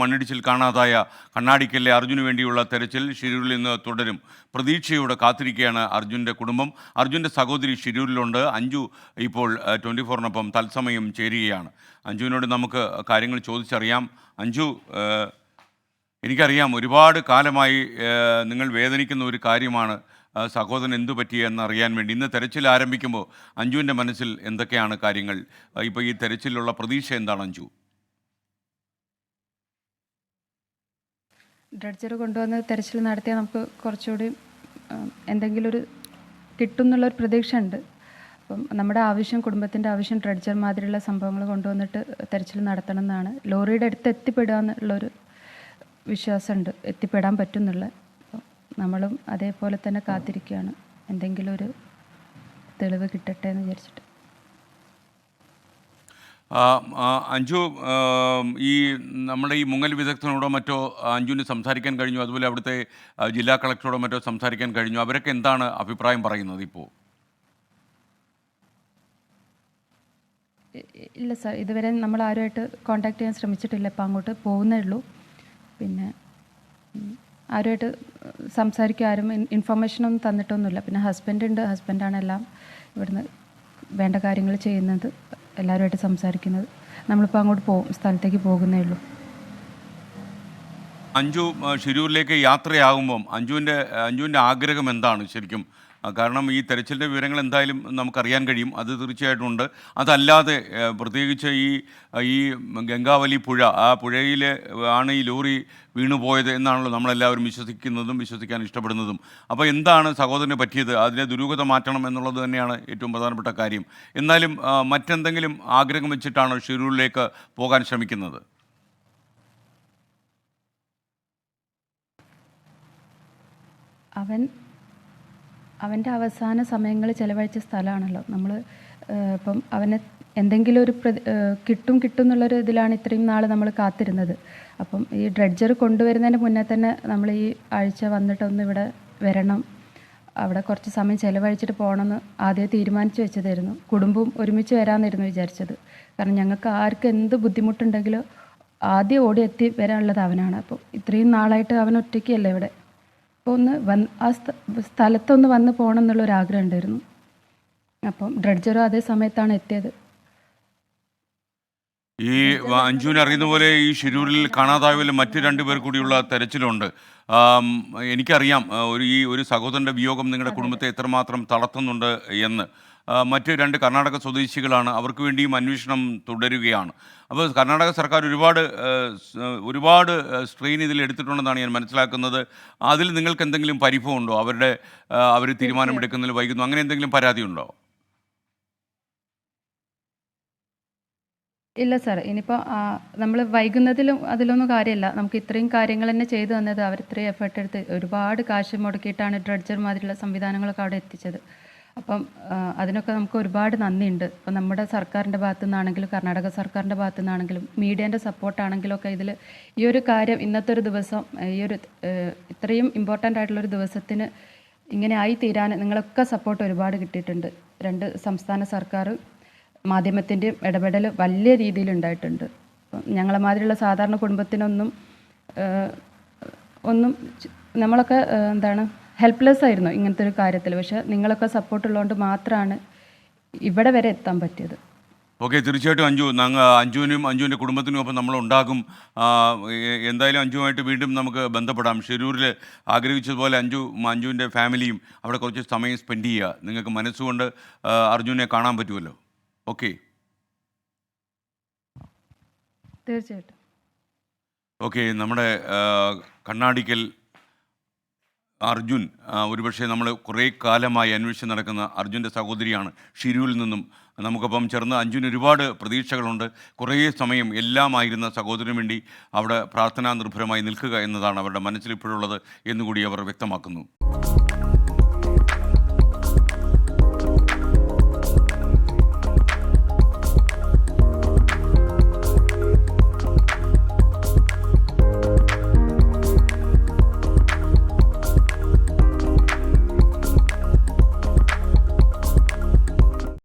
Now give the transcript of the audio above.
മണ്ണിടിച്ചിൽ കാണാതായ കണ്ണാടിക്കലിലെ അർജുന് വേണ്ടിയുള്ള തെരച്ചിൽ ഷിരൂരിൽ നിന്ന് തുടരും. പ്രതീക്ഷയോടെ കാത്തിരിക്കുകയാണ് അർജുൻ്റെ കുടുംബം. അർജുൻ്റെ സഹോദരി ഷിരൂരിലുണ്ട്. അഞ്ജു ഇപ്പോൾ 24-നൊപ്പം തത്സമയം ചേരുകയാണ്. അഞ്ജുവിനോട് നമുക്ക് കാര്യങ്ങൾ ചോദിച്ചറിയാം. അഞ്ജു, എനിക്കറിയാം ഒരുപാട് കാലമായി നിങ്ങൾ വേദനിക്കുന്ന ഒരു കാര്യമാണ് സഹോദരൻ എന്തു പറ്റിയെന്നറിയാൻ വേണ്ടി. ഇന്ന് തെരച്ചിൽ ആരംഭിക്കുമ്പോൾ അഞ്ജുവിൻ്റെ മനസ്സിൽ എന്തൊക്കെയാണ് കാര്യങ്ങൾ? ഇപ്പോൾ ഈ തെരച്ചിലുള്ള പ്രതീക്ഷ എന്താണ് അഞ്ജു? ഡ്രഡ്ജർ കൊണ്ടുവന്ന് തെരച്ചിൽ നടത്തിയാൽ നമുക്ക് കുറച്ചുകൂടി എന്തെങ്കിലും ഒരു കിട്ടും എന്നുള്ളൊരു പ്രതീക്ഷ ഉണ്ട്. അപ്പം നമ്മുടെ ആവശ്യം, കുടുംബത്തിൻ്റെ ആവശ്യം ഡ്രഡ്ജർ മാതിരിയുള്ള സംഭവങ്ങൾ കൊണ്ടുവന്നിട്ട് തെരച്ചിൽ നടത്തണം എന്നാണ്. ലോറിയുടെ അടുത്ത് എത്തിപ്പെടുക എന്നുള്ളൊരു വിശ്വാസമുണ്ട്, എത്തിപ്പെടാൻ പറ്റും എന്നുള്ള. അപ്പം നമ്മളും അതേപോലെ തന്നെ കാത്തിരിക്കുകയാണ്, എന്തെങ്കിലും ഒരു തെളിവ് കിട്ടട്ടെ എന്ന് വിചാരിച്ചിട്ട്. അഞ്ജു, ഈ നമ്മുടെ ഈ മുങ്ങൽ വിദഗ്ധനോടോ മറ്റോ അഞ്ജുവിന് സംസാരിക്കാൻ കഴിഞ്ഞു? അതുപോലെ അവിടുത്തെ ജില്ലാ കളക്ടറോടോ മറ്റോ സംസാരിക്കാൻ കഴിഞ്ഞു? അവരൊക്കെ എന്താണ് അഭിപ്രായം പറയുന്നത് ഇപ്പോൾ? ഇല്ല സാർ, ഇതുവരെ നമ്മൾ ആരുമായിട്ട് കോൺടാക്ട് ചെയ്യാൻ ശ്രമിച്ചിട്ടില്ല. ഇപ്പം അങ്ങോട്ട് പോകുന്നേ ഉള്ളൂ. പിന്നെ ആരുമായിട്ട് സംസാരിക്കുക, ആരും ഇൻഫർമേഷനൊന്നും തന്നിട്ടൊന്നുമില്ല. പിന്നെ ഹസ്ബൻഡുണ്ട്, ഹസ്ബൻഡാണ് എല്ലാം ഇവിടുന്ന് വേണ്ട കാര്യങ്ങൾ ചെയ്യുന്നത്, എല്ലാവരുമായിട്ട് സംസാരിക്കുന്നത്. നമ്മളിപ്പോൾ അങ്ങോട്ട് സ്ഥലത്തേക്ക് പോകുന്നേ ഉള്ളൂ. അഞ്ജു ഷിരൂരിലേക്ക് യാത്രയാകുമ്പം അഞ്ജുവിൻ്റെ ആഗ്രഹം എന്താണ് ശരിക്കും? കാരണം ഈ തെരച്ചിലിൻ്റെ വിവരങ്ങൾ എന്തായാലും നമുക്കറിയാൻ കഴിയും, അത് തീർച്ചയായിട്ടും ഉണ്ട്. അതല്ലാതെ പ്രത്യേകിച്ച് ഈ ഗംഗാവലി പുഴ, ആ പുഴയിൽ ആണ് ഈ ലോറി വീണുപോയത് എന്നാണല്ലോ നമ്മളെല്ലാവരും വിശ്വസിക്കുന്നതും വിശ്വസിക്കാൻ ഇഷ്ടപ്പെടുന്നതും. അപ്പോൾ എന്താണ് സഹോദരന് പറ്റിയത്? അതിലെ ദുരൂഹത മാറ്റണം എന്നുള്ളത് തന്നെയാണ് ഏറ്റവും പ്രധാനപ്പെട്ട കാര്യം. എന്നാലും മറ്റെന്തെങ്കിലും ആഗ്രഹം വെച്ചിട്ടാണ് ഷിരൂരിലേക്ക് പോകാൻ ശ്രമിക്കുന്നത്? അവൻ്റെ അവസാന സമയങ്ങൾ ചിലവഴിച്ച സ്ഥലമാണല്ലോ നമ്മൾ. ഇപ്പം അവനെ എന്തെങ്കിലും ഒരു കിട്ടും എന്നുള്ളൊരു ഇതിലാണ് ഇത്രയും നാൾ നമ്മൾ കാത്തിരുന്നത്. അപ്പം ഈ ഡ്രഡ്ജർ കൊണ്ടുവരുന്നതിന് മുന്നേ തന്നെ നമ്മൾ ഈ ആഴ്ച വന്നിട്ടൊന്ന് ഇവിടെ വരണം, അവിടെ കുറച്ച് സമയം ചിലവഴിച്ചിട്ട് പോകണമെന്ന് ആദ്യം തീരുമാനിച്ച് വെച്ചതായിരുന്നു. കുടുംബവും ഒരുമിച്ച് വരാമെന്നായിരുന്നു വിചാരിച്ചത്. കാരണം ഞങ്ങൾക്ക് ആർക്കും എന്ത് ബുദ്ധിമുട്ടുണ്ടെങ്കിലും ആദ്യം ഓടി എത്തി വരാനുള്ളത് അവനാണ്. അപ്പോൾ ഇത്രയും നാളായിട്ട് അവൻ ഒറ്റയ്ക്കല്ലേ ഇവിടെ. അപ്പോൾ ആ സ്ഥലത്തൊന്ന് വന്ന് പോകണം എന്നുള്ളൊരാഗ്രഹം ഉണ്ടായിരുന്നു. അപ്പം ഡ്രഡ്ജറും അതേ സമയത്താണ് എത്തിയത്. ഈ അഞ്ജുവിനെ അറിയുന്ന പോലെ ഈ ഷിരൂരിൽ കാണാതായവരിൽ മറ്റ് 2 പേർ കൂടിയുള്ള തെരച്ചിലുണ്ട്. എനിക്കറിയാം ഒരു സഹോദരൻ്റെ വിയോഗം നിങ്ങളുടെ കുടുംബത്തെ എത്രമാത്രം തളർത്തുന്നുണ്ട് എന്ന്. മറ്റ് 2 കർണാടക സ്വദേശികളാണ്, അവർക്ക് വേണ്ടിയും അന്വേഷണം തുടരുകയാണ്. അപ്പോൾ കർണാടക സർക്കാർ ഒരുപാട് സ്ട്രെയിൻ ഇതിൽ എടുത്തിട്ടുണ്ടെന്നാണ് ഞാൻ മനസ്സിലാക്കുന്നത്. അതിൽ നിങ്ങൾക്ക് എന്തെങ്കിലും പരിഭവമുണ്ടോ? അവർ തീരുമാനമെടുക്കുന്നതിൽ വൈകുന്നു, അങ്ങനെ എന്തെങ്കിലും പരാതിയുണ്ടോ? ഇല്ല സാർ, ഇനിയിപ്പോൾ നമ്മൾ വൈകുന്നതിലും അതിലൊന്നും കാര്യമില്ല. നമുക്ക് ഇത്രയും കാര്യങ്ങൾ തന്നെ ചെയ്തു തന്നത് അവർ ഇത്രയും എഫേർട്ട് എടുത്ത് ഒരുപാട് കാശ് മുടക്കിയിട്ടാണ് ഡ്രഡ്ജർ മാതിരിയുള്ള സംവിധാനങ്ങളൊക്കെ അവിടെ എത്തിച്ചത്. അപ്പം അതിനൊക്കെ നമുക്ക് ഒരുപാട് നന്ദിയുണ്ട്. ഇപ്പം നമ്മുടെ സർക്കാരിൻ്റെ ഭാഗത്തു നിന്നാണെങ്കിലും കർണാടക സർക്കാരിൻ്റെ ഭാഗത്തു നിന്നാണെങ്കിലും മീഡിയേൻ്റെ സപ്പോർട്ടാണെങ്കിലൊക്കെ ഇതിൽ ഈ ഒരു കാര്യം ഇന്നത്തെ ഒരു ദിവസം, ഇത്രയും ഇമ്പോർട്ടൻ്റ് ആയിട്ടുള്ളൊരു ദിവസത്തിന് ഇങ്ങനെ ആയി തീരാൻ നിങ്ങളൊക്കെ സപ്പോർട്ട് ഒരുപാട് കിട്ടിയിട്ടുണ്ട്. 2 സംസ്ഥാന സർക്കാർ മാധ്യമത്തിൻ്റെയും ഇടപെടൽ വലിയ രീതിയിലുണ്ടായിട്ടുണ്ട്. ഞങ്ങളെ മാതിരിയുള്ള സാധാരണ കുടുംബത്തിനൊന്നും നമ്മളൊക്കെ ഹെൽപ്ലെസ് ആയിരുന്നു ഇങ്ങനത്തെ ഒരു കാര്യത്തിൽ. പക്ഷേ നിങ്ങളൊക്കെ സപ്പോർട്ടുള്ളതുകൊണ്ട് മാത്രമാണ് ഇവിടെ വരെ എത്താൻ പറ്റിയത്. ഓക്കെ, തീർച്ചയായിട്ടും അഞ്ജുവിനും അഞ്ജുവിൻ്റെ കുടുംബത്തിനും ഒപ്പം നമ്മളുണ്ടാകും. എന്തായാലും അഞ്ജുവുമായിട്ട് വീണ്ടും നമുക്ക് ബന്ധപ്പെടാം. ഷിരൂരിൽ ആഗ്രഹിച്ചതുപോലെ അഞ്ജുവിൻ്റെ ഫാമിലിയും അവിടെ കുറച്ച് സമയം സ്പെൻഡ് ചെയ്യുക. നിങ്ങൾക്ക് മനസ്സുകൊണ്ട് അർജുനെ കാണാൻ പറ്റുമല്ലോ. ഓക്കെ, തീർച്ചയായിട്ടും. ഓക്കെ, നമ്മുടെ കണ്ണാടിക്കൽ അർജുൻ, ഒരുപക്ഷെ നമ്മൾ കുറേ കാലമായി അന്വേഷിച്ച് നടക്കുന്ന അർജുൻ്റെ സഹോദരിയാണ്. ഷിരൂരിൽ നിന്നും നമുക്കൊപ്പം ചേർന്ന് അഞ്ജുവിന് ഒരുപാട് പ്രതീക്ഷകളുണ്ട്. കുറേ സമയം എല്ലാമായിരുന്ന സഹോദരന് വേണ്ടി അവിടെ പ്രാർത്ഥനാ നിർഭരമായി നിൽക്കുക എന്നതാണ് അവരുടെ മനസ്സിലിപ്പോഴുള്ളത് എന്നുകൂടി അവർ വ്യക്തമാക്കുന്നു.